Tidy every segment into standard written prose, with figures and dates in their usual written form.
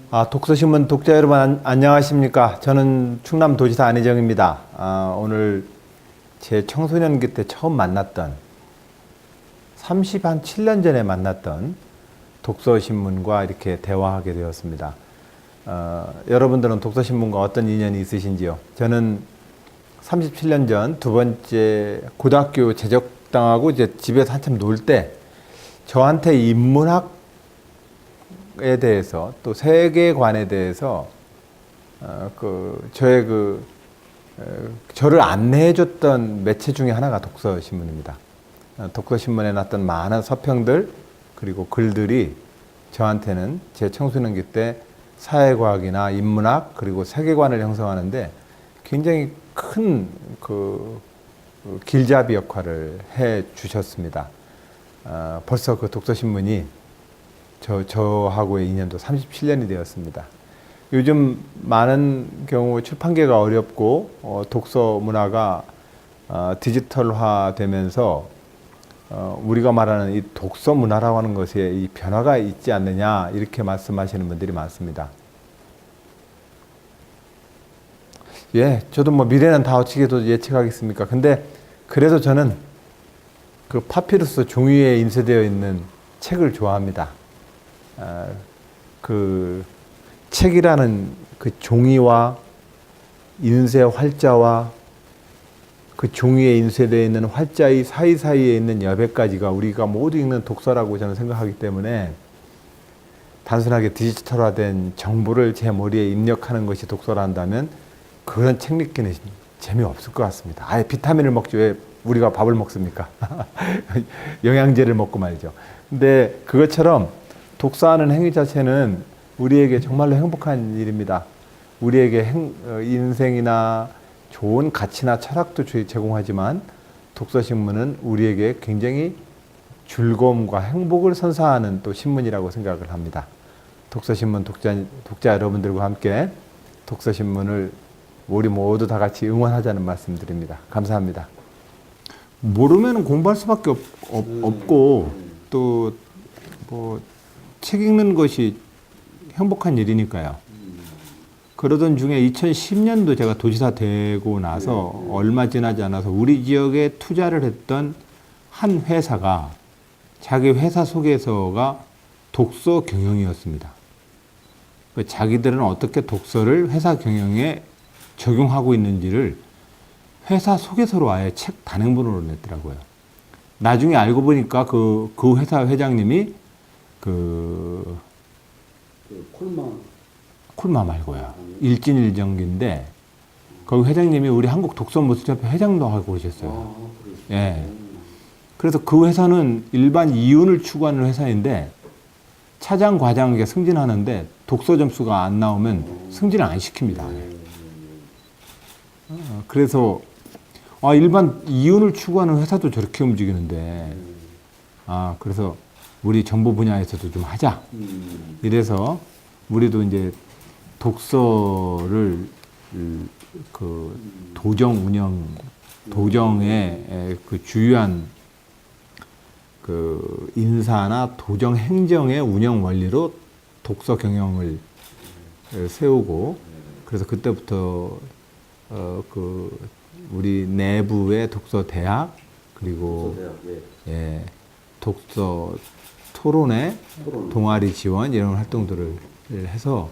독서신문 독자 여러분 안녕하십니까. 저는 충남도지사 안희정입니다. 오늘 제 청소년기 때 처음 만났던 37년 전에 만났던 독서신문과 이렇게 대화하게 되었습니다. 여러분들은 독서신문과 어떤 인연이 있으신지요? 저는 37년 전 두 번째 고등학교 제적당하고 이제 집에서 한참 놀 때 저한테 인문학에 대해서 또 세계관에 대해서 저를 안내해줬던 매체 중에 하나가 독서신문입니다. 독서신문에 났던 많은 서평들 그리고 글들이 저한테는 제 청소년기 때 사회과학이나 인문학 그리고 세계관을 형성하는데 굉장히 큰 길잡이 역할을 해 주셨습니다. 벌써 그 독서신문이 저하고의 인연도 37년이 되었습니다. 요즘 많은 경우 출판계가 어렵고 독서 문화가 디지털화 되면서 우리가 말하는 이 독서 문화라고 하는 것에 이 변화가 있지 않느냐 이렇게 말씀하시는 분들이 많습니다. 예, 저도 뭐 미래는 다 어떻게 예측하겠습니까? 근데 그래도 저는 그 파피루스 종이에 인쇄되어 있는 책을 좋아합니다. 그 책이라는 그 종이와 인쇄 활자와 그 종이에 인쇄되어 있는 활자의 사이사이에 있는 여백 가지가 우리가 모두 읽는 독서라고 저는 생각하기 때문에 단순하게 디지털화된 정보를 제 머리에 입력하는 것이 독서라 한다면 그런 책 읽기는 재미없을 것 같습니다. 아예 비타민을 먹지 왜 우리가 밥을 먹습니까? 영양제를 먹고 말이죠. 근데 그것처럼 독서하는 행위 자체는 우리에게 정말로 행복한 일입니다. 우리에게 인생이나 좋은 가치나 철학도 제공하지만 독서신문은 우리에게 굉장히 즐거움과 행복을 선사하는 또 신문이라고 생각을 합니다. 독서신문 독자 여러분들과 함께 독서신문을 우리 모두 다 같이 응원하자는 말씀드립니다. 감사합니다. 모르면 공부할 수밖에 없고 또 뭐 책 읽는 것이 행복한 일이니까요. 그러던 중에 2010년도 제가 도지사 되고 나서 얼마 지나지 않아서 우리 지역에 투자를 했던 한 회사가 자기 회사 소개서가 독서 경영이었습니다. 자기들은 어떻게 독서를 회사 경영에 적용하고 있는지를 회사 소개서로 아예 책 단행본으로 냈더라고요. 나중에 알고 보니까 그 회사 회장님이 콜마 말고요. 일진일정기인데 거기 회장님이 우리 한국 독서모습협회 회장도 하고 오셨어요. 예. 그래서 그 회사는 일반 이윤을 추구하는 회사인데 차장, 과장에게 승진하는데 독서 점수가 안 나오면 승진을 안 시킵니다. 그래서 일반 이윤을 추구하는 회사도 저렇게 움직이는데 그래서 우리 정보 분야에서도 좀 하자. 이래서 우리도 이제 독서를 그 도정의 그 주요한 그 인사나 도정 행정의 운영 원리로 독서 경영을 세우고 그래서 그때부터 우리 내부의 독서 대학 그리고 독서 토론회, 동아리 지원 이런 활동들을 해서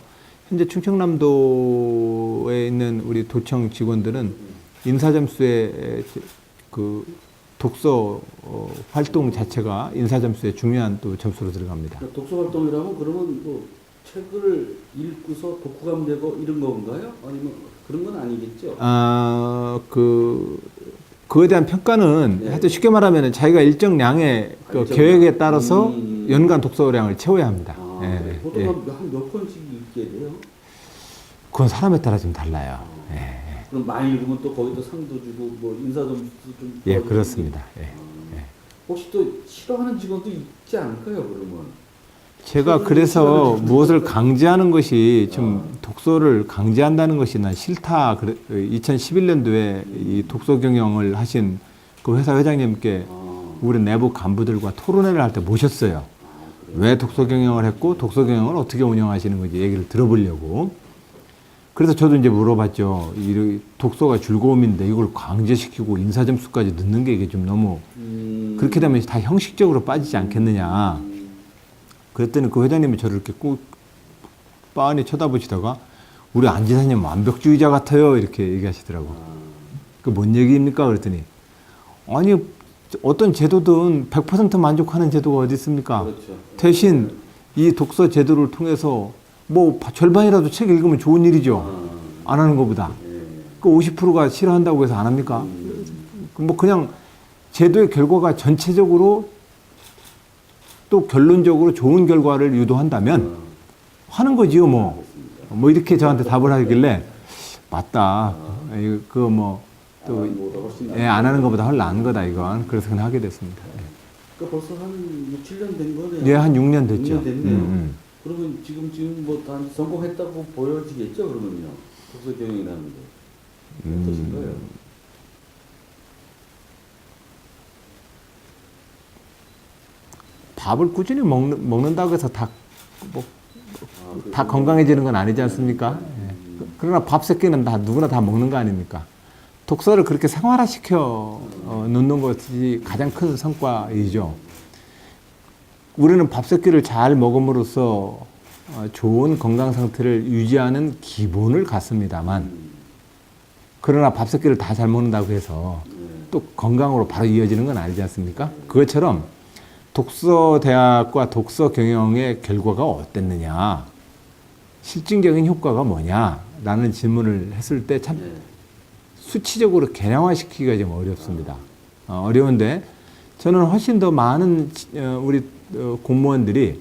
현재 충청남도에 있는 우리 도청 직원들은 인사 점수에 그 독서 활동 자체가 인사 점수에 중요한 또 점수로 들어갑니다. 독서 활동이라면 그러면 뭐 책을 읽고서 독후감 되고 이런 건가요? 아니면 그런 건 아니겠죠? 그에 대한 평가는 하여튼 쉽게 말하면 자기가 일정량의 그 계획에 따라서 연간 독서량을 채워야 합니다. 보통 한 몇 권씩 읽게 돼요? 그건 사람에 따라 좀 달라요. 그럼 많이 읽으면 또 거기도 상도 주고 뭐 인사 점수도 좀 그렇습니다. 혹시 또 싫어하는 직원도 있지 않을까요? 그러면 제가 그래서 무엇을 강제하는 것이 좀 독서를 강제한다는 것이 난 싫다. 2011년도에 이 독서 경영을 하신 그 회사 회장님께 우리 내부 간부들과 토론회를 할 때 모셨어요. 왜 독서 경영을 했고 독서 경영을 어떻게 운영하시는 건지 얘기를 들어보려고. 그래서 저도 이제 물어봤죠. 이 독서가 즐거움인데 이걸 강제시키고 인사 점수까지 넣는 게 이게 좀 너무 그렇게 되면 다 형식적으로 빠지지 않겠느냐. 그랬더니 그 회장님이 저를 이렇게 꼭 빤히 쳐다보시다가 우리 안 지사님 완벽주의자 같아요 이렇게 얘기하시더라고. 그 뭔 얘기입니까? 그랬더니 아니 어떤 제도든 100% 만족하는 제도가 어디 있습니까? 그렇죠. 대신 이 독서 제도를 통해서 뭐 절반이라도 책 읽으면 좋은 일이죠. 안 하는 것보다. 그 50%가 싫어한다고 해서 안 합니까? 뭐 그냥 제도의 결과가 전체적으로 또 결론적으로 좋은 결과를 유도한다면 하는 거지요, 뭐. 뭐 이렇게 저한테 답을 하길래 맞다. 그거 뭐 또 안 하는 것보다 훨씬 나은 거다 이건. 그래서 그냥 하게 됐습니다. 그러니까 벌써 한 6, 7년 된 거네요. 예, 한 6년 됐죠. 6년 됐네요. 그러면 지금 뭐 다 성공했다고 보여지겠죠, 그러면요. 독서 경영이라는 게 어떠신가요? 밥을 꾸준히 먹는다고 해서 다 건강해지는 건 아니지 않습니까? 예. 그러나 밥 새끼는 다 누구나 다 먹는 거 아닙니까? 독서를 그렇게 생활화시켜 놓는 것이 가장 큰 성과이죠. 우리는 밥 새끼를 잘 먹음으로써 좋은 건강 상태를 유지하는 기본을 갖습니다만, 그러나 밥 새끼를 다 잘 먹는다고 해서 또 건강으로 바로 이어지는 건 아니지 않습니까? 그것처럼 독서 대학과 독서 경영의 결과가 어땠느냐, 실질적인 효과가 뭐냐라는 질문을 했을 때 참 수치적으로 개량화시키기가 좀 어렵습니다. 어려운데 저는 훨씬 더 많은 우리 공무원들이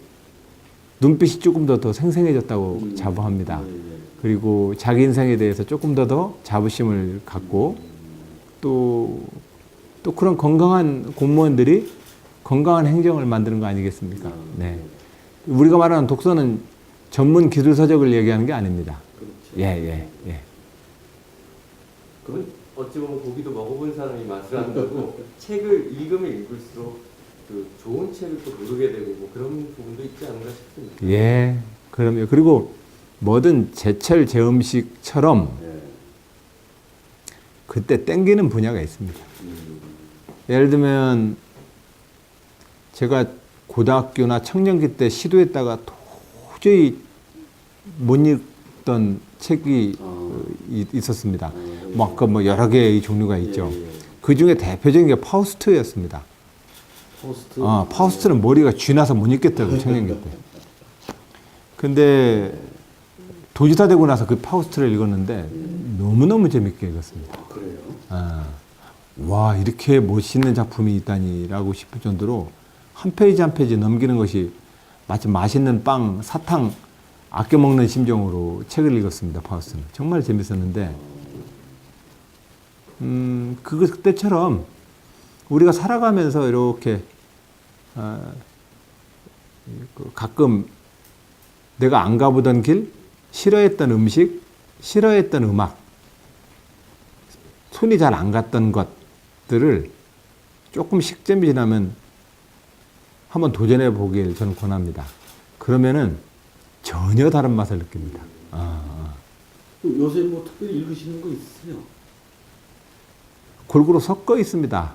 눈빛이 조금 더 생생해졌다고 자부합니다. 그리고 자기 인생에 대해서 조금 더 자부심을 갖고 또 그런 건강한 공무원들이 건강한 행정을 만드는 거 아니겠습니까? 네. 우리가 말하는 독서는 전문 기술 서적을 얘기하는 게 아닙니다. 그렇죠. 예. 그건 어찌 보면 고기도 먹어본 사람이 맛을 안다고 책을 읽으면 읽을수록 그 좋은 책을 또 고르게 되고 뭐 그런 부분도 있지 않나 싶습니다. 예, 그럼요. 그리고 뭐든 제철 제음식처럼 그때 땡기는 분야가 있습니다. 예를 들면 제가 고등학교나 청년기 때 시도했다가 도저히 못 읽던 책이 있었습니다. 뭐 아까 뭐 여러 개의 종류가 있죠. 그 중에 대표적인 게 파우스트였습니다. 포스트. 파우스트는 머리가 쥐나서 못 읽겠더라고요, 청년기 때. 근데 도지사 되고 나서 그 파우스트를 읽었는데 너무너무 재밌게 읽었습니다. 그래요? 와, 이렇게 멋있는 작품이 있다니라고 싶을 정도로 한 페이지 한 페이지 넘기는 것이 마치 맛있는 빵, 사탕 아껴 먹는 심정으로 책을 읽었습니다. 파우스트는 정말 재밌었는데 그때처럼 우리가 살아가면서 이렇게 가끔 내가 안 가보던 길, 싫어했던 음식, 싫어했던 음악, 손이 잘 안 갔던 것들을 조금 시점이 지나면 한번 도전해 보길 저는 권합니다. 그러면은 전혀 다른 맛을 느낍니다. 요새 뭐 특별히 읽으시는 거 있으세요? 골고루 섞어 있습니다.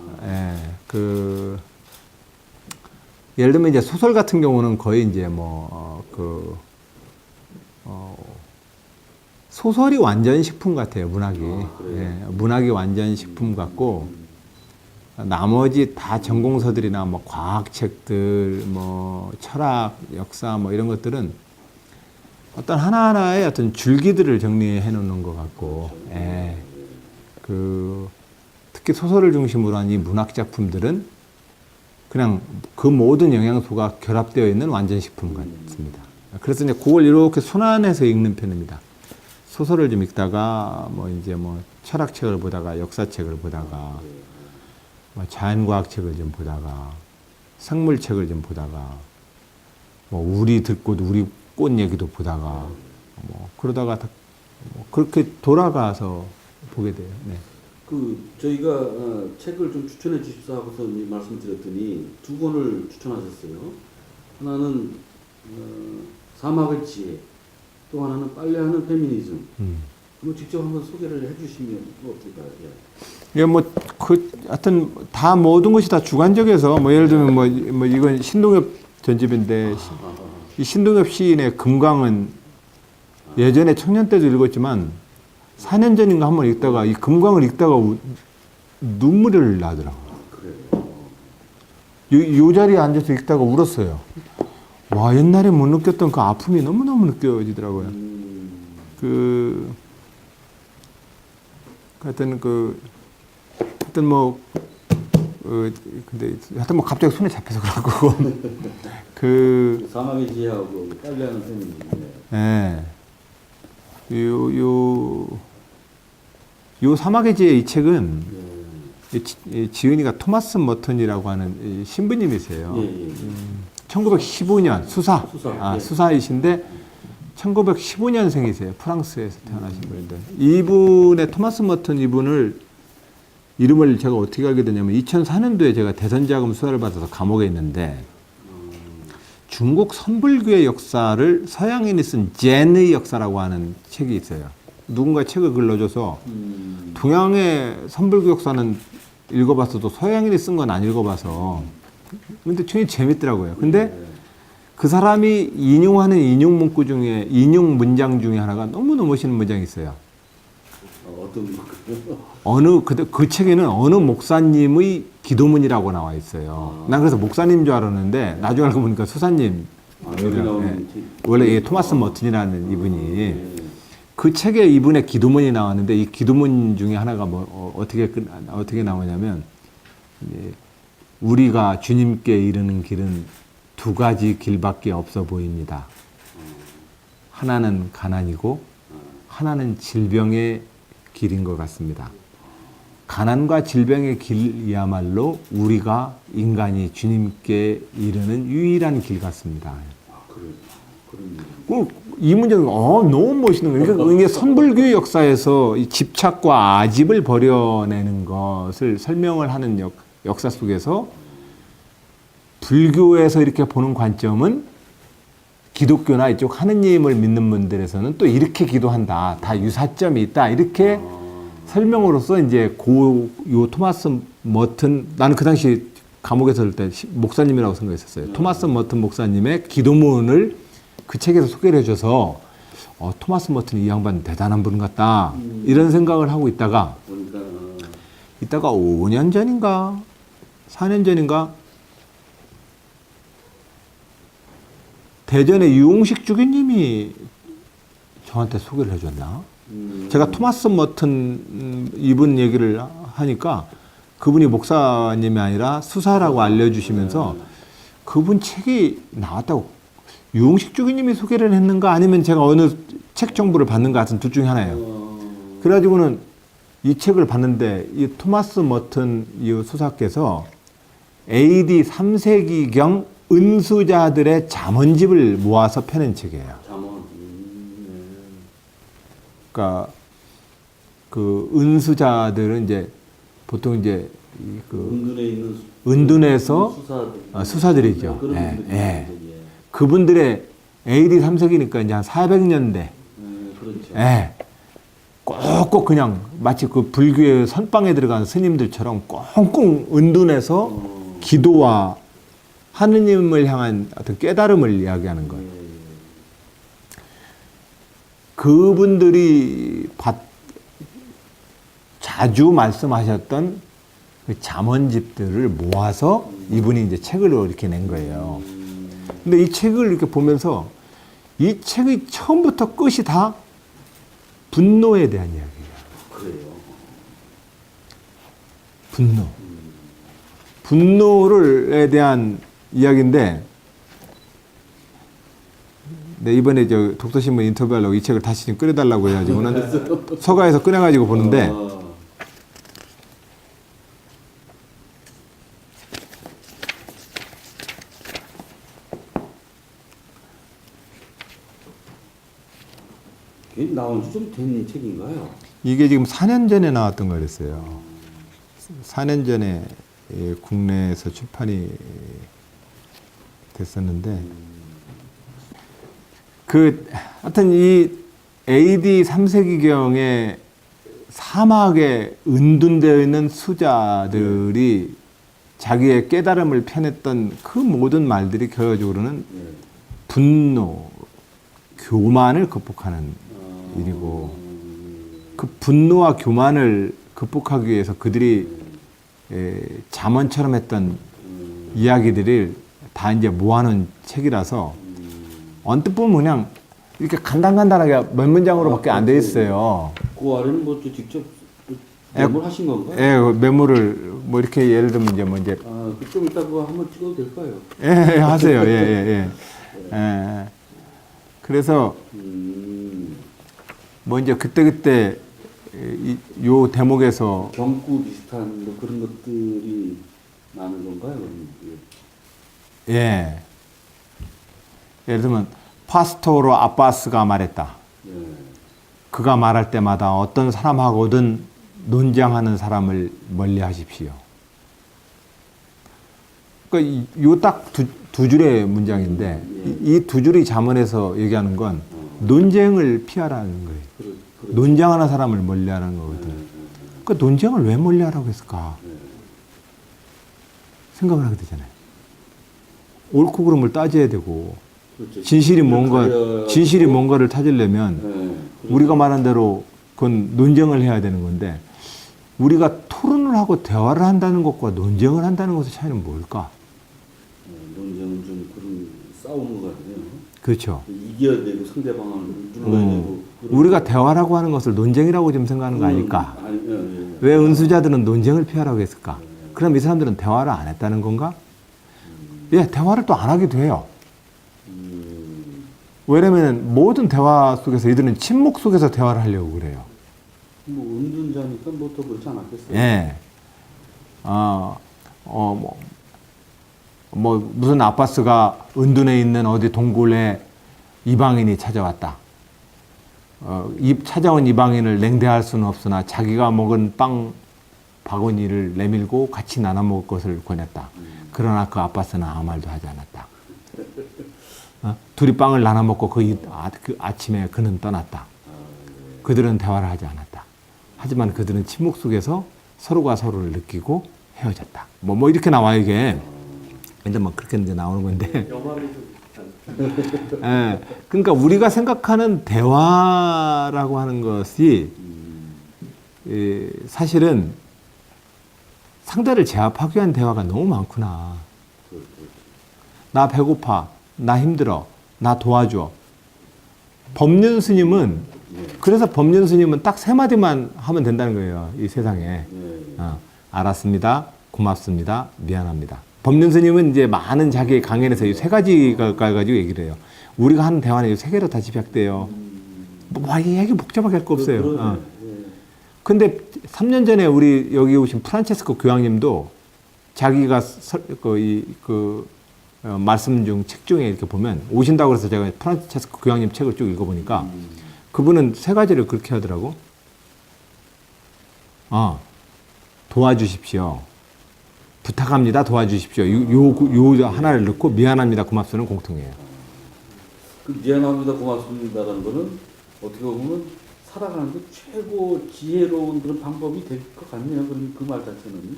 예를 들면 이제 소설 같은 경우는 거의 이제 소설이 완전 식품 같아요, 문학이. 문학이 완전 식품 같고, 나머지 다 전공서들이나 뭐 과학책들, 뭐 철학, 역사 뭐 이런 것들은 어떤 하나하나의 어떤 줄기들을 정리해 놓는 것 같고, 특히 소설을 중심으로 한 이 문학 작품들은 그냥 그 모든 영양소가 결합되어 있는 완전 식품 같습니다. 그래서 이제 그걸 이렇게 순환해서 읽는 편입니다. 소설을 좀 읽다가 철학책을 보다가 역사책을 보다가 자연과학책을 좀 보다가 생물책을 좀 보다가 우리 듣고 우리 꽃 얘기도 보다가 그러다가 그렇게 돌아가서 보게 돼요. 네. 저희가 책을 좀 추천해 주십사 하고서 말씀드렸더니 두 권을 추천하셨어요. 하나는 사막의 지혜, 또 하나는 빨래하는 페미니즘. 뭐 직접 한번 소개를 해주시면 어떨까요? 예. 예, 뭐, 하여튼, 다 모든 것이 다 주관적이어서, 뭐, 예를 들면, 뭐, 이건 신동엽 전집인데, 이 신동엽 시인의 금강은 예전에 청년 때도 읽었지만, 4년 전인가 한번 읽다가, 이 금강을 읽다가 눈물을 나더라고요. 그래요. 요 자리에 앉아서 읽다가 울었어요. 와, 옛날에 못 느꼈던 그 아픔이 너무너무 느껴지더라고요. 하여튼 뭐, 근데, 하여튼 뭐 갑자기 손에 잡혀서 그러고, 사막의 지혜하고 빨래하는 페미니즘. 예. 요 사막의 지혜 이 책은, 이 지은이가 토마스 머튼이라고 하는 이 신부님이세요. 1915년 수사이신데 1915년생이세요. 프랑스에서 태어나신 분인데 이분의 토마스 머튼 이분을 이름을 제가 어떻게 알게 됐냐면 2004년도에 제가 대선자금 수사를 받아서 감옥에 있는데 중국 선불교의 역사를 서양인이 쓴 젠의 역사라고 하는 책이 있어요. 누군가 책을 글러줘서 동양의 선불교 역사는 읽어봤어도 서양인이 쓴 건 안 읽어봐서 근데 굉장히 재밌더라고요. 근데 그 사람이 인용하는 인용 문구 중에 인용 문장 중에 하나가 너무너무 멋있는 문장이 있어요. 어떤 그 책에는 어느 목사님의 기도문이라고 나와 있어요. 난 그래서 목사님인 줄 알았는데 나중에 알고 보니까 수사님. 여기 나오는 원래 이 토마스 머튼이라는 이분이 그 책에 이분의 기도문이 나왔는데 이 기도문 중에 하나가 뭐 어떻게 나오냐면 우리가 주님께 이르는 길은 두 가지 길밖에 없어 보입니다. 하나는 가난이고 하나는 질병의 길인 것 같습니다. 가난과 질병의 길이야말로 우리가 인간이 주님께 이르는 유일한 길 같습니다. 이 문제는 너무 멋있는 거예요. 그러니까 이게 선불교 역사에서 이 집착과 아집을 버려내는 것을 설명을 하는 역사 속에서 불교에서 이렇게 보는 관점은 기독교나 이쪽 하느님을 믿는 분들에서는 또 이렇게 기도한다. 다 유사점이 있다. 이렇게 설명으로서 이제 요 토마스 머튼, 나는 그 당시 감옥에서 올 때 목사님이라고 생각했었어요. 토마스 머튼 목사님의 기도문을 그 책에서 소개를 해줘서 토마스 머튼 이 양반 대단한 분 같다. 이런 생각을 하고 있다가 5년 전인가 4년 전인가 대전의 유홍식 주교님이 저한테 소개를 해줬나? 제가 토마스 머튼 이분 얘기를 하니까 그분이 목사님이 아니라 수사라고 알려주시면서 그분 책이 나왔다고 유홍식 주교님이 소개를 했는가 아니면 제가 어느 책 정보를 받는 것 같은 둘 중에 하나예요. 그래가지고는 이 책을 봤는데 이 토마스 머튼 이 수사께서 AD 3세기경 은수자들의 잠언집을 모아서 펴낸 책이에요. 그러니까 그 은수자들은 이제 보통 이제 은둔에 있는 은둔에서 수사들이죠. 그분들의 AD 3세기니까 이제 한 400년대. 그렇죠. 꼭꼭 그냥 마치 그 불교의 선방에 들어간 스님들처럼 꽁꽁 은둔해서 기도와 하느님을 향한 어떤 깨달음을 이야기하는 거예요. 그분들이 자주 말씀하셨던 그 잠언집들을 모아서 이분이 이제 책을 이렇게 낸 거예요. 근데 이 책을 이렇게 보면서 이 책의 처음부터 끝이 다 분노에 대한 이야기예요. 그래요. 분노에 대한 이야기인데, 네, 이번에 저 독서신문 인터뷰하려고 이 책을 다시 좀 꺼내달라고 해가지고는 서가에서 꺼내가지고 보는데, 나온 지 좀 된 책인가요? 이게 지금 4년 전에 나왔던 거랬어요. 4년 전에 국내에서 출판이 됐었는데 하여튼 이 AD 3세기경에 사막에 은둔되어 있는 수자들이 자기의 깨달음을 펴냈던 그 모든 말들이 결과적으로는 분노, 교만을 극복하는 일이고, 그 분노와 교만을 극복하기 위해서 그들이 잠언처럼 했던 이야기들을 다 이제 모아놓은 책이라서 언뜻 보면 그냥 이렇게 간단하게 몇 문장으로밖에 안 돼 있어요. 그 아래는 뭐 또 직접 메모하신 건가요? 예, 메모를 뭐 이렇게 예를 들면 이제 좀 이따 그거 한번 찍어도 될까요? 예, 하세요. 예. 그래서 뭐 이제 그때 요 대목에서 경구 비슷한 뭐 그런 것들이 나는 건가요? 예. 예를 들면 파스토로 아바스가 말했다. 예. 그가 말할 때마다 어떤 사람하고든 논쟁하는 사람을 멀리하십시오. 그러니까 요 딱 두 줄의 문장인데 이 두 줄이 잠언에서 얘기하는 건 논쟁을 피하라는 거예요. 논쟁하는 사람을 멀리하라는 거거든. 그 논쟁을 왜 멀리하라고 했을까? 생각을 하게 되잖아요. 옳고 그름을 따져야 되고 그렇죠. 진실이 뭔가를 찾으려면 우리가 말한 대로 그건 논쟁을 해야 되는 건데, 우리가 토론을 하고 대화를 한다는 것과 논쟁을 한다는 것의 차이는 뭘까? 논쟁은 좀 그런 싸우는 것 같아요. 그렇죠. 이겨야 되고 상대방을 눌러야 되고. 우리가 대화라고 하는 것을 논쟁이라고 지금 생각하는 거 아닐까? 왜 은수자들은 논쟁을 피하라고 했을까? 그럼 이 사람들은 대화를 안 했다는 건가? 예, 대화를 또 안 하기도 해요. 왜냐면 모든 대화 속에서 이들은 침묵 속에서 대화를 하려고 그래요. 뭐 은둔자니까 뭐 더 그렇지 않았겠어요? 예. 무슨 아바스가 은둔에 있는 어디 동굴에 이방인이 찾아왔다. 찾아온 이방인을 냉대할 수는 없으나 자기가 먹은 빵 바구니를 내밀고 같이 나눠 먹을 것을 권했다. 그러나 그 아바스는 아무 말도 하지 않았다. 둘이 빵을 나눠 먹고 그 아침에 그는 떠났다. 그들은 대화를 하지 않았다. 하지만 그들은 침묵 속에서 서로가 서로를 느끼고 헤어졌다. 뭐 이렇게 나와요, 이게. 근데 뭐 그렇게 이제 나오는 건데. 영화를 좀 비슷한. 예. 그러니까 우리가 생각하는 대화라고 하는 것이 사실은 상대를 제압하기 위한 대화가 너무 많구나. 나 배고파. 나 힘들어. 나 도와줘. 법륜 스님은, 그래서 법륜 스님은 딱 세 마디만 하면 된다는 거예요. 이 세상에. 알았습니다. 고맙습니다. 미안합니다. 법륜 스님은 이제 많은 자기의 강연에서 이 세 가지가 가지고 얘기를 해요. 우리가 하는 대화는 이 세 개로 다 집약돼요. 뭐 얘기 복잡하게 할 거 없어요. 근데 3년 전에 우리 여기 오신 프란체스코 교황님도 자기가 말씀 중 책 중에 이렇게 보면, 오신다고 해서 제가 프란체스코 교황님 책을 쭉 읽어보니까 그분은 세 가지를 그렇게 하더라고. 도와주십시오. 부탁합니다. 도와주십시오. 요 하나를 넣고 미안합니다. 고맙습니다는 공통이에요. 그 미안합니다. 고맙습니다라는 거는 어떻게 보면 살아가는데 최고 지혜로운 그런 방법이 될 것 같네요. 그럼 그 말 자체는.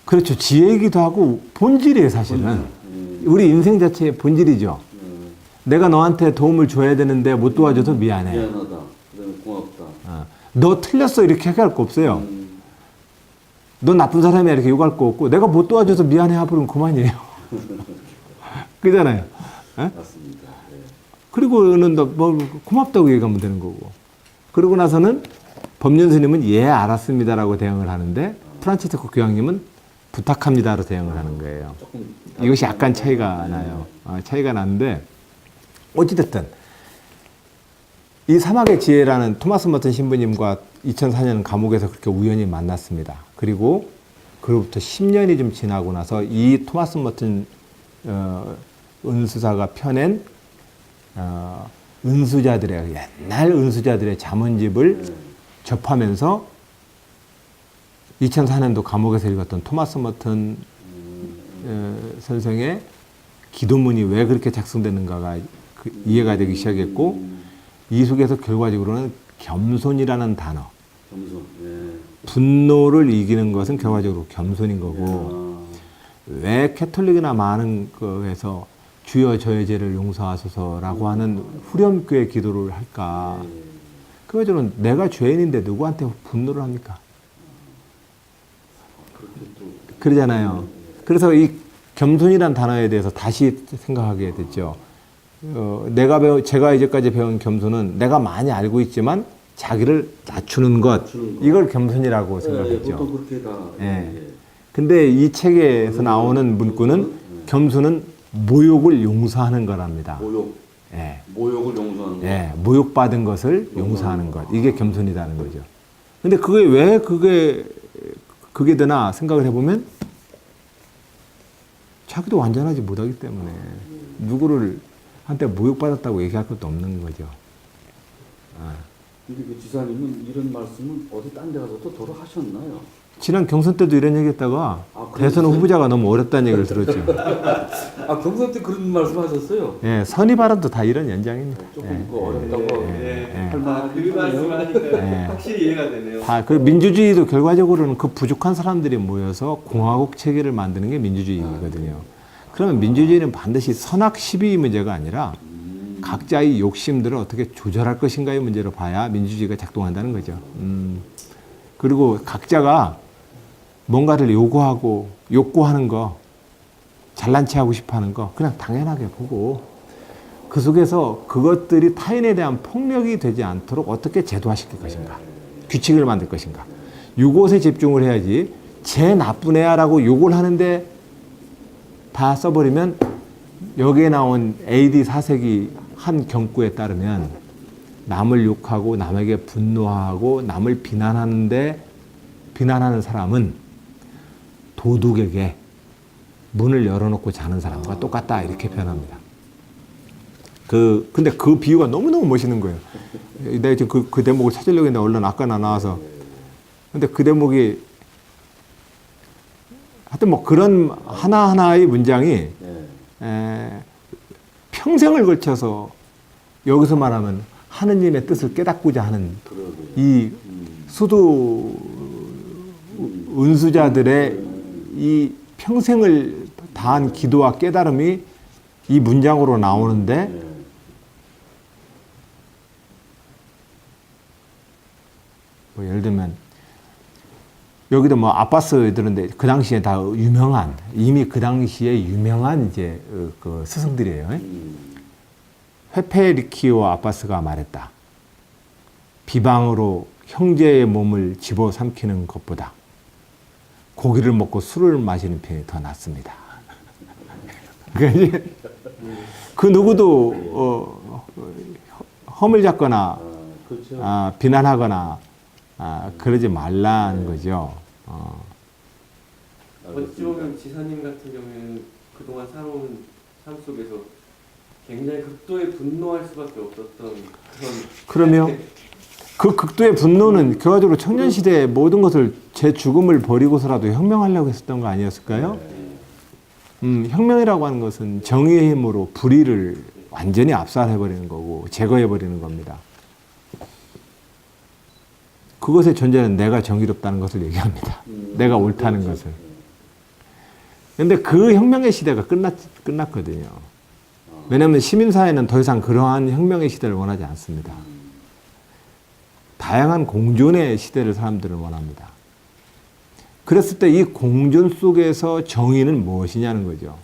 그렇죠. 지혜이기도 하고 본질이에요, 사실은. 우리 인생 자체의 본질이죠. 내가 너한테 도움을 줘야 되는데 못 도와줘서 미안해. 미안하다. 그다음에 고맙다. 너 틀렸어. 이렇게 얘기할 거 없어요. 너 나쁜 사람이야. 이렇게 욕할 거 없고, 내가 못 도와줘서 미안해 하버리면 그만이에요. 그잖아요. 맞습니다. 네. 그리고는 뭐 고맙다고 얘기하면 되는 거고. 그러고 나서는 법륜 스님은 예, 알았습니다라고 대응을 하는데, 프란체스코 교황님은 부탁합니다로 대응을 하는 거예요. 이것이 약간 차이가 나요. 차이가 나는데, 어찌됐든 이 사막의 지혜라는 토마스 머튼 신부님과 2004년 감옥에서 그렇게 우연히 만났습니다. 그리고 그로부터 10년이 좀 지나고 나서 이 토마스 머튼 은수사가 펴낸 은수자들의, 옛날 은수자들의 잠언집을 접하면서 2004년도 감옥에서 읽었던 토마스 머튼 선생의 기도문이 왜 그렇게 작성되는가가 이해가 되기 시작했고 이 속에서 결과적으로는 겸손이라는 단어, 겸손. 예. 분노를 이기는 것은 결과적으로 겸손인 거고 왜 캐톨릭이나 많은 거에서 주여 저의 죄를 용서하소서라고 하는 후렴교의 기도를 할까? 그거저는 내가 죄인인데 누구한테 분노를 합니까? 그러잖아요. 그래서 이 겸손이란 단어에 대해서 다시 생각하게 됐죠. 제가 이제까지 배운 겸손은 내가 많이 알고 있지만 자기를 낮추는 것, 이걸 겸손이라고 생각했죠. 보통 그렇게 다. 예. 근데 이 책에서 나오는 문구는 겸손은 모욕을 용서하는 거랍니다. 모욕. 예. 모욕을 용서하는 거. 예. 모욕받은 것을 용서하는 것. 이게 겸손이라는 거죠. 근데 그게 왜 그게 되나 생각을 해보면 자기도 완전하지 못하기 때문에 누구를 한테 모욕받았다고 얘기할 것도 없는 거죠. 근데 그 지사님은 이런 말씀은 어디 딴 데 가서 또 도로 하셨나요? 지난 경선 때도 이런 얘기 했다가 대선 후보자가 너무 어렵다는 얘기를 들었죠. 아, 경선 때 그런 말씀 하셨어요? 예, 선의 발언도 다 이런 연장입니다. 조금 어렵다고 할 만한 그 말씀하니까 확실히 이해가 되네요. 다 그 민주주의도 결과적으로는 그 부족한 사람들이 모여서 공화국 체계를 만드는 게 민주주의거든요. 그러면 민주주의는 반드시 선악 시비의 문제가 아니라 각자의 욕심들을 어떻게 조절할 것인가의 문제로 봐야 민주주의가 작동한다는 거죠. 그리고 각자가 뭔가를 욕구하는 거, 잘난 체 하고 싶어 하는 거, 그냥 당연하게 보고, 그 속에서 그것들이 타인에 대한 폭력이 되지 않도록 어떻게 제도화시킬 것인가, 규칙을 만들 것인가, 이것에 집중을 해야지, 쟤 나쁜 애야라고 욕을 하는데 다 써버리면, 여기에 나온 AD 4세기 한 경구에 따르면, 남을 욕하고 남에게 분노하고 남을 비난하는 사람은 도둑에게 문을 열어놓고 자는 사람과 똑같다, 이렇게 표현합니다. 근데 그 비유가 너무너무 멋있는 거예요. 내가 지금 그 대목을 찾으려고 했는데 얼른 아까 나와서. 근데 그 대목이 하여튼 뭐 그런 하나하나의 문장이 평생을 걸쳐서 여기서 말하면 하느님의 뜻을 깨닫고자 하는 이 수도 은수자들의 이 평생을 다한 기도와 깨달음이 이 문장으로 나오는데 뭐 예를 들면 여기도 뭐 아바스 들은데 그 당시에 다 이미 그 당시에 유명한 이제 그 스승들이에요. 회페리키오 아바스가 말했다. 비방으로 형제의 몸을 집어삼키는 것보다 고기를 먹고 술을 마시는 편이 더 낫습니다. 그 누구도 험을 잡거나 그렇죠. 비난하거나 그러지 말라는 거죠. 어찌 보면 지사님 같은 경우에는 그동안 살아온 삶 속에서 굉장히 극도의 분노할 수밖에 없었던 그런. 그러면 그 극도의 분노는 결과적으로 청년시대의 모든 것을 제 죽음을 버리고서라도 혁명하려고 했었던 거 아니었을까요? 혁명이라고 하는 것은 정의의 힘으로 불의를 완전히 압살해버리는 거고 제거해버리는 겁니다. 그것의 존재는 내가 정의롭다는 것을 얘기합니다. 내가 옳다는 것을. 그런데 그 혁명의 시대가 끝났거든요. 왜냐하면 시민사회는 더 이상 그러한 혁명의 시대를 원하지 않습니다. 다양한 공존의 시대를 사람들은 원합니다. 그랬을 때 이 공존 속에서 정의는 무엇이냐는 거죠.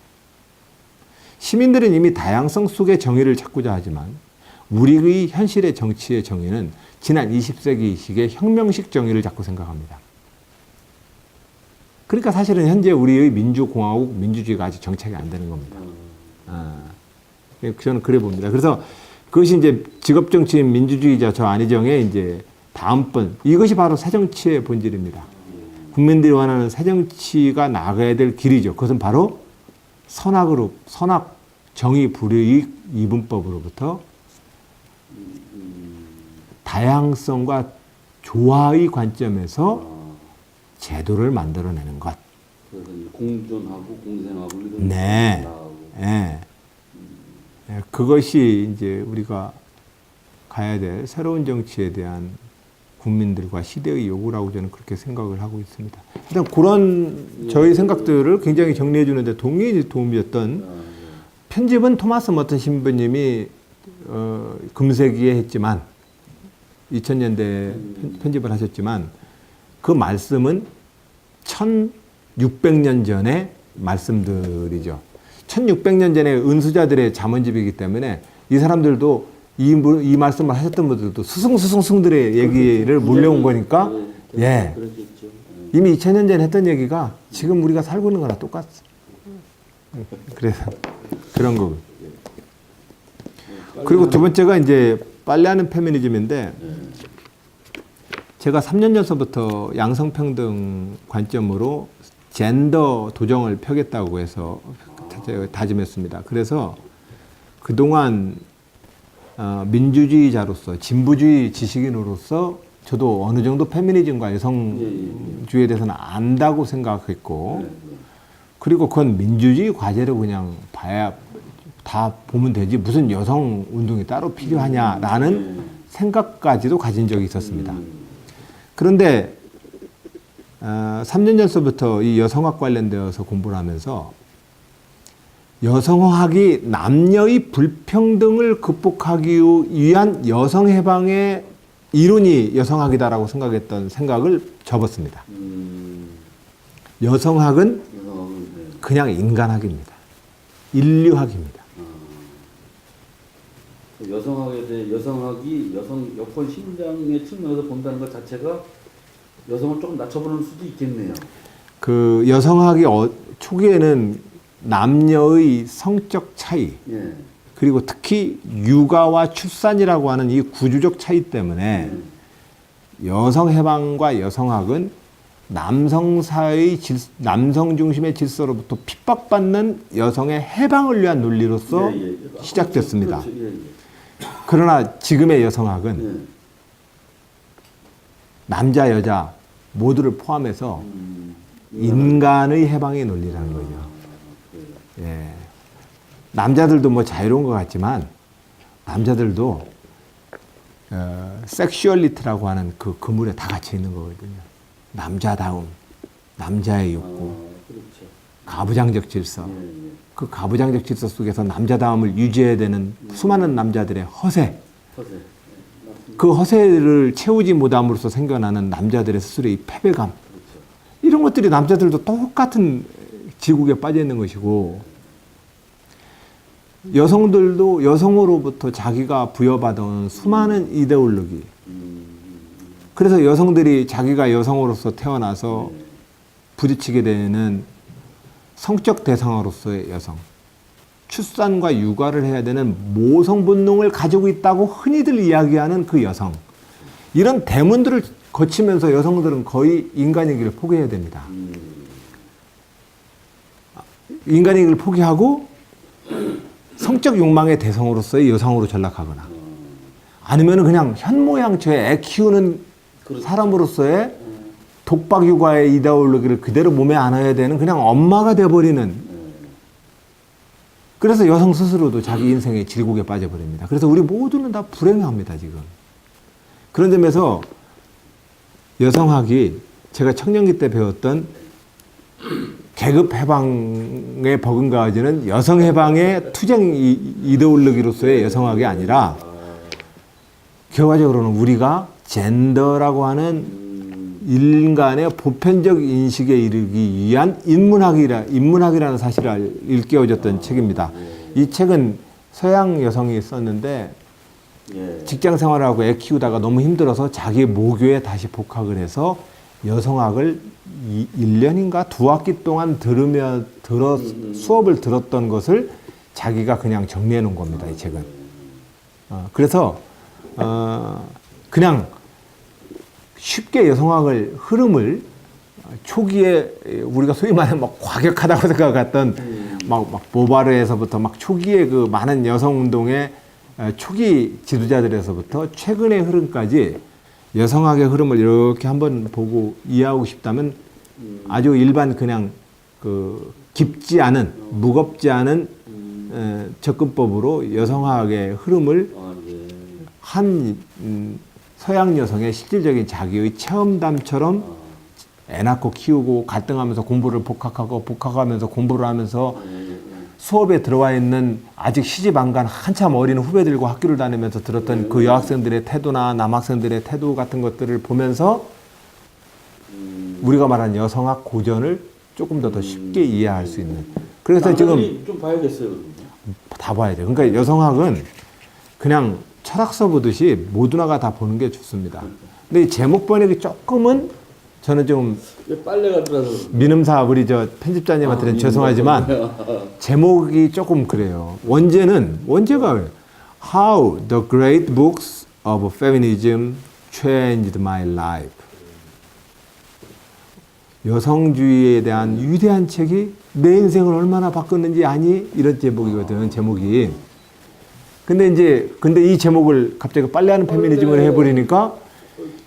시민들은 이미 다양성 속의 정의를 찾고자 하지만 우리의 현실의 정치의 정의는 지난 20세기식의 혁명식 정의를 자꾸 생각합니다. 그러니까 사실은 현재 우리의 민주공화국, 민주주의가 아직 정착이 안 되는 겁니다. 저는 그래 봅니다. 그래서 그것이 이제 직업정치인 민주주의자 저 안희정의 이제 다음번, 이것이 바로 새정치의 본질입니다. 국민들이 원하는 새정치가 나가야 될 길이죠. 그것은 바로 선악, 정의, 불의의 이분법으로부터 다양성과 조화의 관점에서 제도를 만들어내는 것. 그래서 공존하고 공생하고 이런. 네. 예. 예, 그것이 이제 우리가 가야 될 새로운 정치에 대한 국민들과 시대의 요구라고 저는 그렇게 생각을 하고 있습니다. 일단 그런 저희 생각들을 굉장히 정리해 주는데 동의에 도움이 됐던 편집은 토마스 머튼 신부님이 금세기에 했지만 2000년대 편집을 하셨지만 그 말씀은 1600년 전의 말씀들이죠. 1600년 전의 은수자들의 잠언집이기 때문에 이 사람들도 이 말씀을 하셨던 분들도 스승들의 얘기를 물려온 거니까 예. 그러겠죠. 이미 2000년 전에 했던 얘기가 지금 우리가 살고 있는 거랑 똑같어. 그래서 그런 거고. 그리고 두 번째가 이제 빨래하는 페미니즘인데 제가 3년 전서부터 양성평등 관점으로 젠더 도정을 펴겠다고 해서 다짐했습니다. 그래서 그동안 민주주의자로서 진보주의 지식인으로서 저도 어느 정도 페미니즘과 여성주의에 대해서는 안다고 생각했고 그리고 그건 민주주의 과제로 그냥 봐야 다 보면 되지 무슨 여성 운동이 따로 필요하냐라는 생각까지도 가진 적이 있었습니다. 그런데 3년 전서부터 이 여성학 관련되어서 공부를 하면서 여성학이 남녀의 불평등을 극복하기 위한 여성 해방의 이론이 여성학이다라고 생각했던 생각을 접었습니다. 여성학은 그냥 인간학입니다. 인류학입니다. 여성학에 대해 여성학이 여성 여권 신장의 측면에서 본다는 것 자체가 여성을 조금 낮춰보는 수도 있겠네요. 그 여성학이 초기에는 남녀의 성적 차이 예. 그리고 특히 육아와 출산이라고 하는 이 구조적 차이 때문에 여성 해방과 여성학은 남성 사회의 남성 중심의 질서로부터 핍박받는 여성의 해방을 위한 논리로서 시작됐습니다. 그렇죠. 그러나 지금의 여성학은 남자 여자 모두를 포함해서 인간의 해방의 논리라는 거죠. 예. 남자들도 뭐 자유로운 것 같지만 남자들도 섹슈얼리티라고 하는 그 그물에 다 갇혀 있는 거거든요. 남자다움, 남자의 욕구, 그렇죠. 가부장적 질서. 그 가부장적 질서 속에서 남자다움을 유지해야 되는 수많은 남자들의 허세. 그 허세를 채우지 못함으로써 생겨나는 남자들의 스스로의 패배감. 이런 것들이 남자들도 똑같은 지국에 빠져 있는 것이고 여성들도 여성으로부터 자기가 부여받아온 수많은 이데올로기. 그래서 여성들이 자기가 여성으로서 태어나서 부딪히게 되는 성적 대상으로서의 여성, 출산과 육아를 해야 되는 모성 본능을 가지고 있다고 흔히들 이야기하는 그 여성, 이런 대문들을 거치면서 여성들은 거의 인간의 길을 포기해야 됩니다. 인간의 길을 포기하고 성적 욕망의 대상으로서의 여성으로 전락하거나 아니면 그냥 현모양처에 애 키우는 사람으로서의 독박 육아의 이데올로기를 그대로 몸에 안아야 되는 그냥 엄마가 돼버리는, 그래서 여성 스스로도 자기 인생의 질곡에 빠져버립니다. 그래서 우리 모두는 다 불행합니다, 지금. 그런 점에서 여성학이 제가 청년기 때 배웠던 계급 해방에 버금가지는 여성 해방의 투쟁 이데올로기로서의 여성학이 아니라 결과적으로는 우리가 젠더라고 하는 인간의 보편적 인식에 이르기 위한 인문학이라는 사실을 일깨워줬던 책입니다. 이 책은 서양 여성이 썼는데 직장 생활하고 애 키우다가 너무 힘들어서 자기 모교에 다시 복학을 해서 여성학을 1년인가 2학기 동안 수업을 들었던 것을 자기가 그냥 정리해 놓은 겁니다, 이 책은. 그래서 그냥 쉽게 여성학을 흐름을 초기에 우리가 소위 말하는 막 과격하다고 생각했던 막 보바르에서부터 막 초기에 그 많은 여성 운동의 초기 지도자들에서부터 최근의 흐름까지 여성학의 흐름을 이렇게 한번 보고 이해하고 싶다면 아주 일반 그냥 그 깊지 않은 무겁지 않은 접근법으로 여성학의 흐름을 아, 예. 한 서양 여성의 실질적인 자기의 체험담처럼 애 낳고 키우고 갈등하면서 공부를 복학하고 복학하면서 공부를 하면서 수업에 들어와 있는 아직 시집 안 간 한참 어린 후배들과 학교를 다니면서 들었던 그 여학생들의 태도나 남학생들의 태도 같은 것들을 보면서 우리가 말하는 여성학 고전을 조금 더 쉽게 이해할 수 있는. 그래서 지금 좀 봐야겠어요. 그러면. 다 봐야 돼요. 그러니까 여성학은 그냥 철학서 보듯이 모두나가 다 보는 게 좋습니다. 근데 이 제목 번역이 조금은 저는 좀 왜 빨래가 들어서 민음사 우리 저 편집자님한테는 죄송하지만 제목이 조금 그래요. 원제가 How the Great Books of Feminism Changed My Life. 여성주의에 대한 위대한 책이 내 인생을 얼마나 바꿨는지 아니? 이런 제목이거든, 제목이. 근데 이 제목을 갑자기 빨래하는 페미니즘을 해버리니까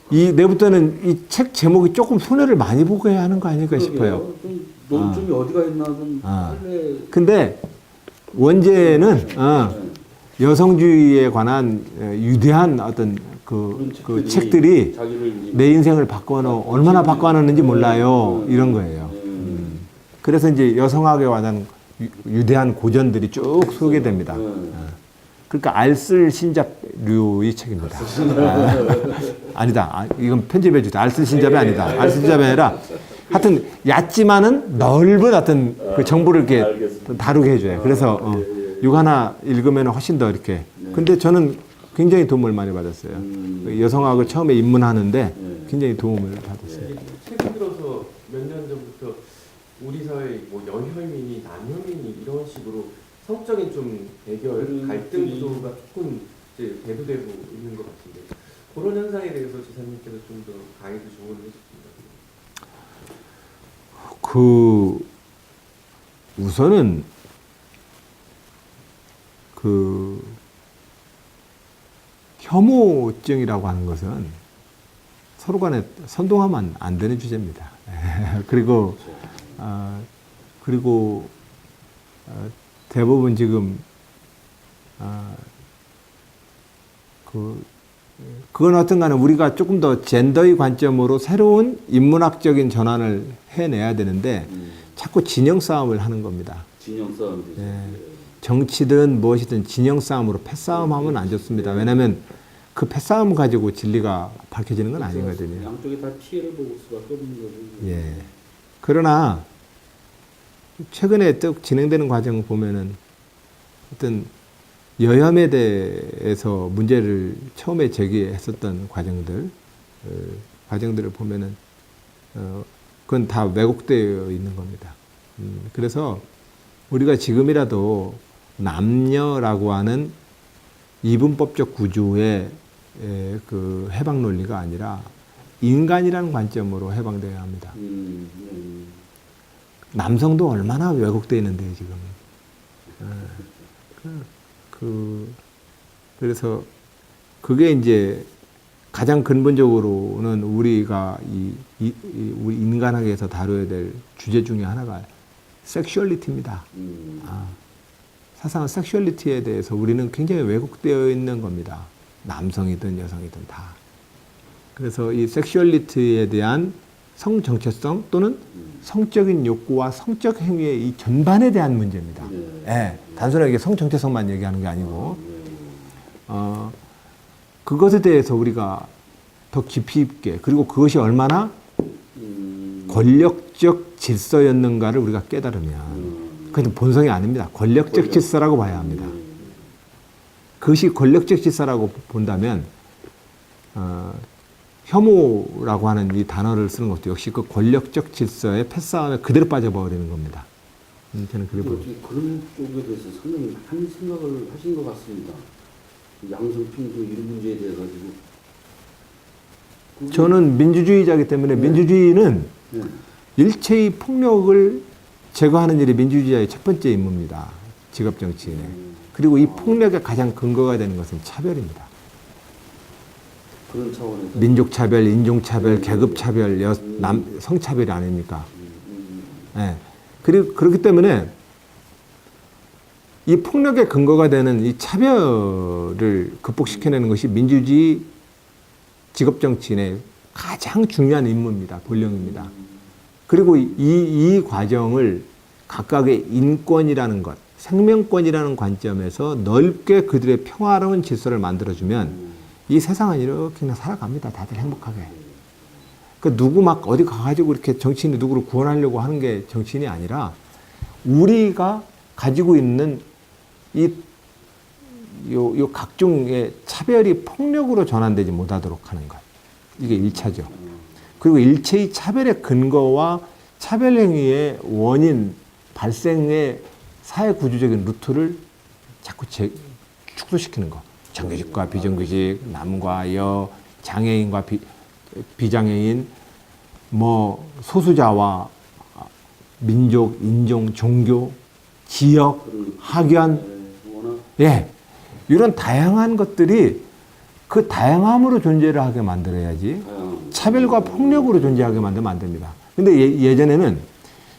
내부터는 이 책 제목이 조금 손해를 많이 보게 하는 거 아닐까 싶어요. 좀 논점이 어디가 있나 좀 빨래. 근데 원제는 여성주의에 관한 위대한 어떤 그 책들이 자기를 내 인생을 얼마나 바꿔놨는지 몰라요. 이런 거예요. 그래서 이제 여성학에 관한 위대한 고전들이 쭉 소개됩니다. 그러니까 알쓸 신잡류의 책입니다. 아니다. 이건 편집해 주세요. 알쓸 신잡이 아니다. 알쓸 신잡이 아니라 하여튼 얕지만은 넓은 어떤 그 정보를 이렇게 알겠습니다. 다루게 해줘요. 그래서 이거 하나 읽으면 훨씬 더 이렇게. 근데 저는 굉장히 도움을 많이 받았어요. 여성학을 처음에 입문하는데 굉장히 도움을 받았어요. 최근 들어서 몇 년 전부터 우리 사회 뭐 여혐이니 남혐이니 이런 식으로 성적인 좀 대결, 갈등 구도가 조금 이제 대두되고 있는 것 같은데 그런 현상에 대해서 지사님께서 좀 더 가이드 조언을 해주십니다. 우선은 혐오증이라고 하는 것은 서로 간에 선동하면 안 되는 주제입니다. 그리고 대부분 지금 그건 어떤 간에 우리가 조금 더 젠더의 관점으로 새로운 인문학적인 전환을 해내야 되는데 자꾸 진영 싸움을 하는 겁니다. 진영 싸움. 정치든 무엇이든 진영 싸움으로 패싸움 하면 안 좋습니다. 왜냐하면 그 패싸움 가지고 진리가 밝혀지는 건 아니거든요. 양쪽이 다 피해를 보고 수밖에 없는 거죠. 예. 그러나 최근에 쭉 진행되는 과정을 보면은 어떤 여혐에 대해서 문제를 처음에 제기했었던 과정들을 보면은 그건 다 왜곡되어 있는 겁니다. 그래서 우리가 지금이라도 남녀라고 하는 이분법적 구조의 그 해방 논리가 아니라 인간이라는 관점으로 해방되어야 합니다. 남성도 얼마나 왜곡되어 있는데 지금. 그래서 그게 이제 가장 근본적으로는 우리가 우리 인간학에서 다뤄야 될 주제 중에 하나가 섹슈얼리티입니다. 사실상 섹슈얼리티에 대해서 우리는 굉장히 왜곡되어 있는 겁니다. 남성이든 여성이든 다. 그래서 이 섹슈얼리티에 대한 성 정체성 또는 성적인 욕구와 성적 행위의 이 전반에 대한 문제입니다. 단순하게 성 정체성만 얘기하는 게 아니고 그것에 대해서 우리가 더 깊이 있게 그리고 그것이 얼마나 권력적 질서였는가를 우리가 깨달으면 그건 본성이 아닙니다. 권력적 질서라고 봐야 합니다. 그것이 권력적 질서라고 본다면 혐오라고 하는 이 단어를 쓰는 것도 역시 그 권력적 질서의 패싸움에 그대로 빠져버리는 겁니다. 저는 그래 보입니다. 그런 쪽에 대해서 상당히 한 생각을 하신 것 같습니다. 양성평등 이런 문제에 대해 가지고. 저는 민주주의자이기 때문에 민주주의는 일체의 폭력을 제거하는 일이 민주주의자의 첫 번째 임무입니다. 직업 정치인의. 그리고 이 폭력의 가장 근거가 되는 것은 차별입니다. 그런 차원에서 민족차별, 인종차별, 계급차별, 성차별이 아닙니까? 네. 그리고 그렇기 때문에 이 폭력의 근거가 되는 이 차별을 극복시켜내는 것이 민주주의 직업정치인의 가장 중요한 임무입니다. 본령입니다. 그리고 이 과정을 각각의 인권이라는 것, 생명권이라는 관점에서 넓게 그들의 평화로운 질서를 만들어주면 이 세상은 이렇게 그냥 살아갑니다. 다들 행복하게. 그 누구 막 어디 가가지고 이렇게 정치인이 누구를 구원하려고 하는 게 정치인이 아니라 우리가 가지고 있는 요 각종의 차별이 폭력으로 전환되지 못하도록 하는 것. 이게 1차죠. 그리고 일체의 차별의 근거와 차별 행위의 원인, 발생의 사회 구조적인 루트를 자꾸 축소시키는 거. 정규직과 비정규직, 남과 여, 장애인과 비장애인, 뭐 소수자와 민족, 인종, 종교, 지역, 학연, 예, 이런 다양한 것들이 그 다양함으로 존재를 하게 만들어야지 차별과 폭력으로 존재하게 만들면 안 됩니다. 근데 예전에는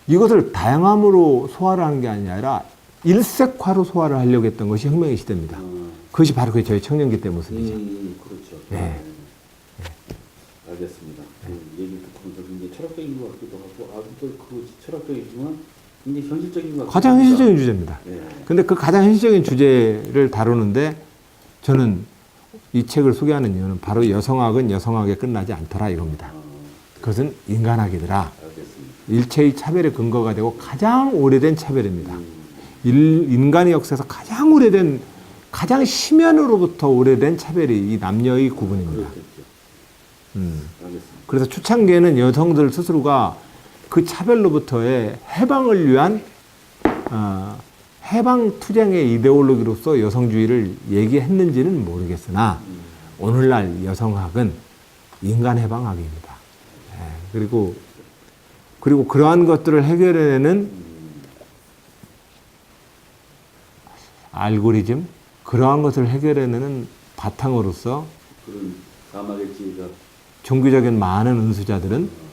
이것을 다양함으로 소화를 하는 게 아니라 일색화로 소화를 하려고 했던 것이 혁명의 시대입니다. 그것이 바로 그 저희 청년기 때 모습이죠. 그렇죠. 네. 알겠습니다. 그 얘기 듣고 굉장히 철학적인 것 같기도 하고, 그 철학적이지만 굉장히 현실적인 것 같아요. 가장 현실적인 주제입니다. 네. 근데 그 가장 현실적인 주제를 다루는데 저는 이 책을 소개하는 이유는 바로 여성학은 여성학에 끝나지 않더라 이겁니다. 그것은 인간학이더라. 알겠습니다. 일체의 차별의 근거가 되고 가장 오래된 차별입니다. 인간의 역사에서 가장 오래된, 가장 심연으로부터 오래된 차별이 이 남녀의 구분입니다. 알겠습니다. 그래서 초창기에는 여성들 스스로가 그 차별로부터의 해방을 위한 해방 투쟁의 이데올로기로서 여성주의를 얘기했는지는 모르겠으나 오늘날 여성학은 인간 해방학입니다. 그리고 그러한 것들을 해결해내는 알고리즘, 그러한 것을 해결해내는 바탕으로서 그런 사막의 지혜가 종교적인 많은 은수자들은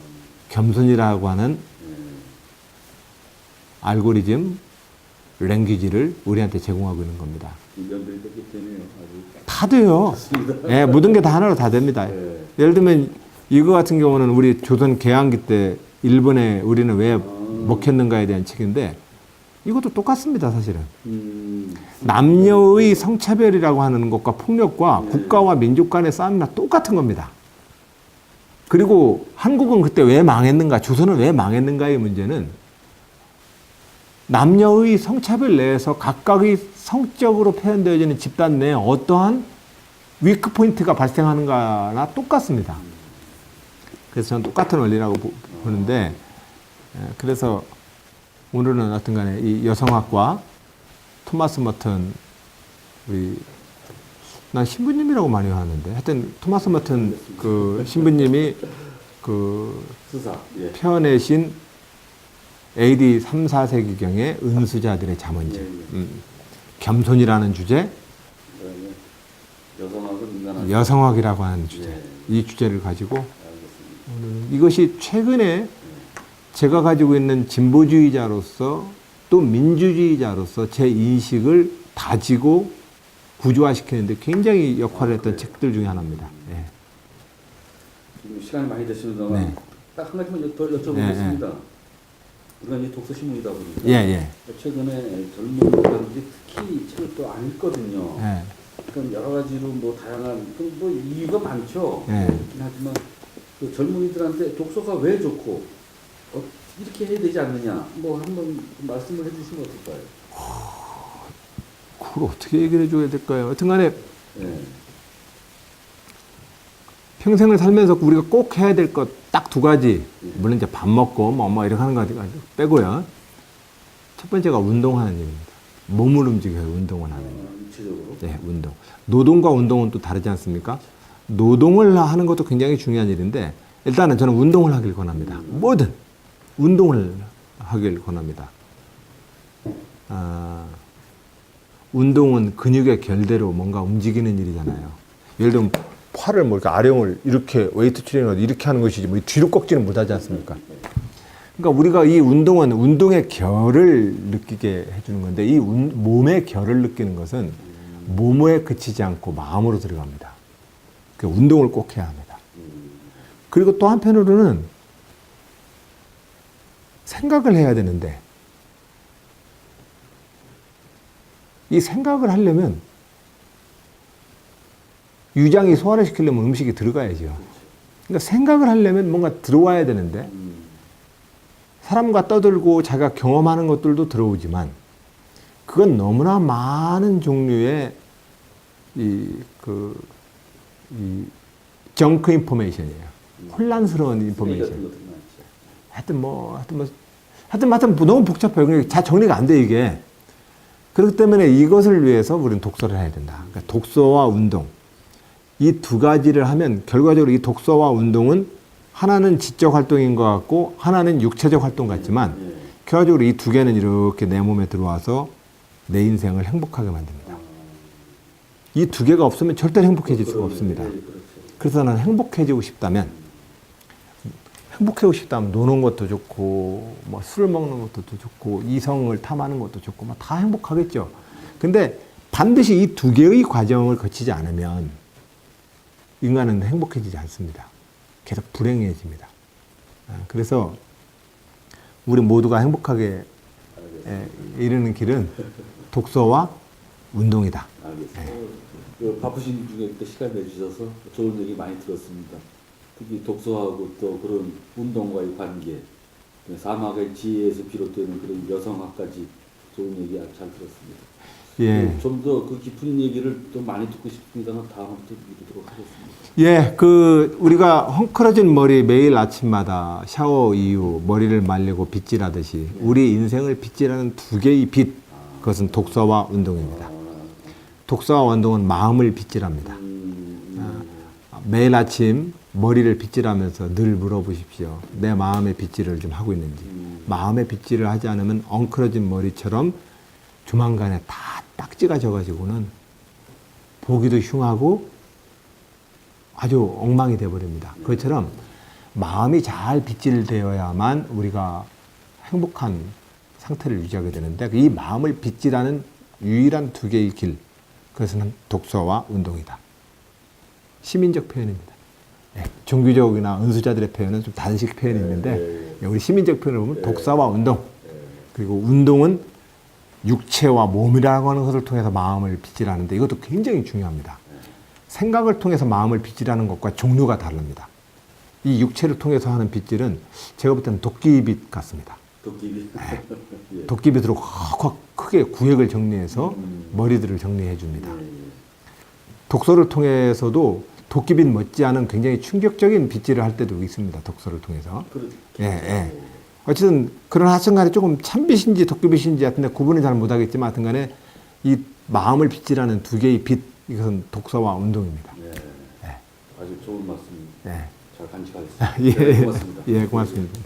겸손이라고 하는 알고리즘, 랭귀지를 우리한테 제공하고 있는 겁니다. 면들이 됐기 때문에요. 아주 다 돼요. 예, 모든 게 다 하나로 다 됩니다. 네. 예를 들면 이거 같은 경우는 우리 조선 개항기 때 일본에 우리는 왜 먹혔는가에 대한 책인데 이것도 똑같습니다, 사실은. 남녀의 성차별이라고 하는 것과 폭력과 국가와 민족 간의 싸움이나 똑같은 겁니다. 그리고 한국은 그때 왜 망했는가, 조선은 왜 망했는가의 문제는 남녀의 성차별 내에서 각각의 성적으로 표현되어지는 집단 내에 어떠한 위크 포인트가 발생하는가나 똑같습니다. 그래서 저는 똑같은 원리라고 보는데, 그래서 오늘은 어떤 간에 이 여성학과 토마스 머튼, 난 신부님이라고 많이 하는데, 하여튼 토마스 머튼 그 신부님이 그 수사 펴내신 AD 3, 4세기경의 은수자들의 잠언집, 겸손이라는 주제, 여성학은 인간학. 여성학이라고 하는 주제, 이 주제를 가지고 오늘은 이것이 최근에 제가 가지고 있는 진보주의자로서 또 민주주의자로서 제 인식을 다지고 구조화시키는데 굉장히 역할을 했던 책들 중에 하나입니다. 네. 지금 시간이 많이 되시는 동안 네. 딱 한 가지만 더 여쭤보겠습니다. 우리가 이제 독서신문이다 보니까 최근에 젊은 사람들이 특히 책을 또 안 읽거든요. 그럼 여러 가지로 뭐 다양한 뭐 이유가 많죠. 그렇긴 하지만 그 젊은이들한테 독서가 왜 좋고 이렇게 해야 되지 않느냐. 뭐 한번 말씀을 해주시면 어떨까요? 그걸 어떻게 얘기를 해줘야 될까요? 하여튼간에 평생을 살면서 우리가 꼭 해야 될 것 딱 두 가지. 물론 이제 밥 먹고 뭐 이렇게 하는 거 빼고요. 첫 번째가 운동하는 일입니다. 몸을 움직여요. 운동을 하는 일. 구체적으로? 네, 운동. 노동과 운동은 또 다르지 않습니까? 노동을 하는 것도 굉장히 중요한 일인데 일단은 저는 운동을 하길 권합니다. 뭐든 운동을 하길 권합니다. 운동은 근육의 결대로 뭔가 움직이는 일이잖아요. 예를 들면 팔을 뭐 이렇게 아령을 이렇게 웨이트 트레이너가 이렇게 하는 것이지 뭐 뒤로 꺾지는 못하지 않습니까? 그러니까 우리가 이 운동은 운동의 결을 느끼게 해주는 건데 이 몸의 결을 느끼는 것은 몸에 그치지 않고 마음으로 들어갑니다. 그 운동을 꼭 해야 합니다. 그리고 또 한편으로는 생각을 해야 되는데 이 생각을 하려면 위장이 소화를 시키려면 음식이 들어가야죠. 그러니까 생각을 하려면 뭔가 들어와야 되는데 사람과 떠들고 자기가 경험하는 것들도 들어오지만 그건 너무나 많은 종류의 이 정크 인포메이션이에요. 혼란스러운 인포메이션. 하여튼 너무 복잡해요. 그러니까 다 정리가 안 돼, 이게. 그렇기 때문에 이것을 위해서 우리는 독서를 해야 된다. 그러니까 독서와 운동. 이 두 가지를 하면 결과적으로 이 독서와 운동은 하나는 지적 활동인 것 같고 하나는 육체적 활동 같지만 결과적으로 이 두 개는 이렇게 내 몸에 들어와서 내 인생을 행복하게 만듭니다. 이 두 개가 없으면 절대 행복해질 수가 없습니다. 그래서 나는 행복해지고 싶다면 노는 것도 좋고 뭐 술을 먹는 것도 좋고 이성을 탐하는 것도 좋고 뭐 다 행복하겠죠. 근데 반드시 이 두 개의 과정을 거치지 않으면 인간은 행복해지지 않습니다. 계속 불행해집니다. 그래서 우리 모두가 행복하게 이르는 길은 독서와 운동이다. 알겠습니다. 그 바쁘신 중에 또 시간 내주셔서 좋은 얘기 많이 들었습니다. 특히 독서하고 또 그런 운동과의 관계, 사막의 지혜에서 비롯되는 그런 여성학까지 좋은 얘기 아주 잘 들었습니다. 예. 좀 더 그 깊은 얘기를 또 많이 듣고 싶습니다만 다음에 또 미루도록 하겠습니다. 예, 우리가 헝클어진 머리 매일 아침마다 샤워 이후 머리를 말리고 빗질하듯이 우리 인생을 빗질하는 두 개의 빛, 그것은 독서와 운동입니다. 독서와 운동은 마음을 빗질합니다. 매일 아침 머리를 빗질하면서 늘 물어보십시오. 내 마음의 빗질을 좀 하고 있는지. 마음의 빗질을 하지 않으면 엉클어진 머리처럼 조만간에 다 딱지가 져가지고는 보기도 흉하고 아주 엉망이 되어버립니다. 그것처럼 마음이 잘 빗질되어야만 우리가 행복한 상태를 유지하게 되는데 이 마음을 빗질하는 유일한 두 개의 길, 그것은 독서와 운동이다. 시민적 표현입니다. 네, 종교적이나 은수자들의 표현은 좀 단식 표현이 있는데 우리 시민적 표현을 보면 독서와 운동, 그리고 운동은 육체와 몸이라고 하는 것을 통해서 마음을 빗질하는데 이것도 굉장히 중요합니다. 생각을 통해서 마음을 빗질하는 것과 종류가 다릅니다. 이 육체를 통해서 하는 빗질은 제가 볼 때는 도끼빗 같습니다. 도끼빗? 네. 예. 도끼빗으로 확 크게 구획을 정리해서 머리들을 정리해 줍니다. 독서를 통해서도 도끼빗 못지않은 굉장히 충격적인 빗질을 할 때도 있습니다. 독서를 통해서. 예. 어쨌든 그런 하여튼간에 조금 참빗인지 도끼빗인지 하여튼 구분을 잘 못하겠지만 하여튼간에 이 마음을 빗질하는 두 개의 빛, 이것은 독서와 운동입니다. 아주 좋은 말씀 잘 간직하겠습니다. 예, 고맙습니다. 예, 고맙습니다.